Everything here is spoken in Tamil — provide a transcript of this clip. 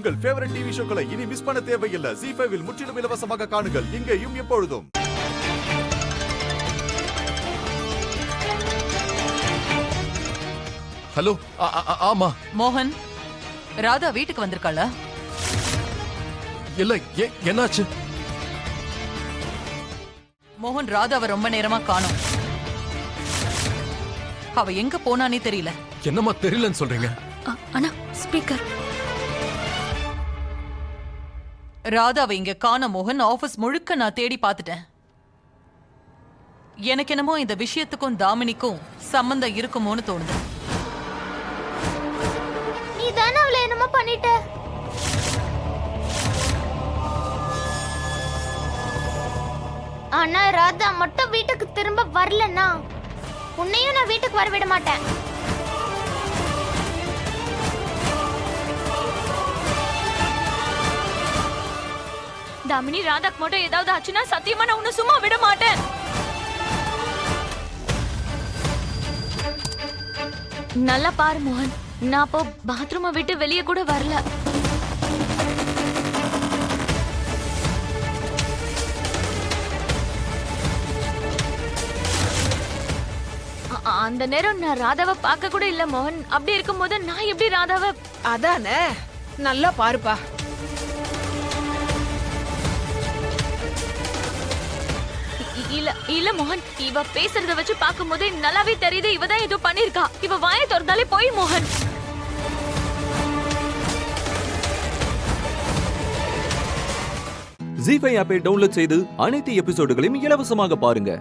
உங்கள் ஃபேவரட் டிவி ஷோக்களை இனி மிஸ் பண்ண தேவையில்லை. ZEE5 இல் முற்றிலும் இலவசமாக காணுங்கள். இங்கேயும் எப்பொழுதும். ஹலோ, ஆமா. மோகன், ராதா வீட்டுக்கு வந்திருக்காளா? இல்ல, என்னாச்சு? மோகன், ராதாவை ரொம்ப நேரமா காணோம். அவ எங்க போனானே தெரியல. என்னம்மா தெரியலன்னு சொல்றீங்க? அண்ணா, ஸ்பீக்கர். ராதாவை இங்க காண மோகன். ஆபீஸ் முழுக்க நான் தேடி பார்த்துட்டேன். எனக்கு என்னமோ இந்த விஷயத்துக்கும் தாமினிக்கும் சம்பந்தம் இருக்குமோன்னு தோணுது. நீ தானே அவளை என்னமோ பண்ணிட்ட. ஆனா ராதா மட்டும் வீட்டுக்கு திரும்ப வரலன்னா உன்னையும் நான் வீட்டுக்கு வர விட மாட்டேன். தாமினி, ராதாக்கு மட்டும் ஏதாவது ஆச்சுன்னா சத்தியமா நான் உன்னை சும்மா விட மாட்டேன். நல்லா பாரு மோகன், நான் அப்போ பாத்ரூமை விட்டு வெளியே கூட வரல. அந்த நேரம் நான் ராதாவை பார்க்க கூட இல்ல மோகன். அப்படி இருக்கும்போது நான் எப்படி ராதாவை? அதானே, நல்லா பாருப்பா. இல்ல இல்ல மோகன், இவ பேசுறத வச்சு பார்க்கும்போதே நல்லாவே தெரியுது இவதான் ஏதோ பண்ணிருக்கா. இவ வாயை திறந்தாலே போய் மோகன். ZEE5 ஆப்பை டவுன்லோட் செய்து அனைத்து எபிசோடுகளையும் இலவசமாக பாருங்க.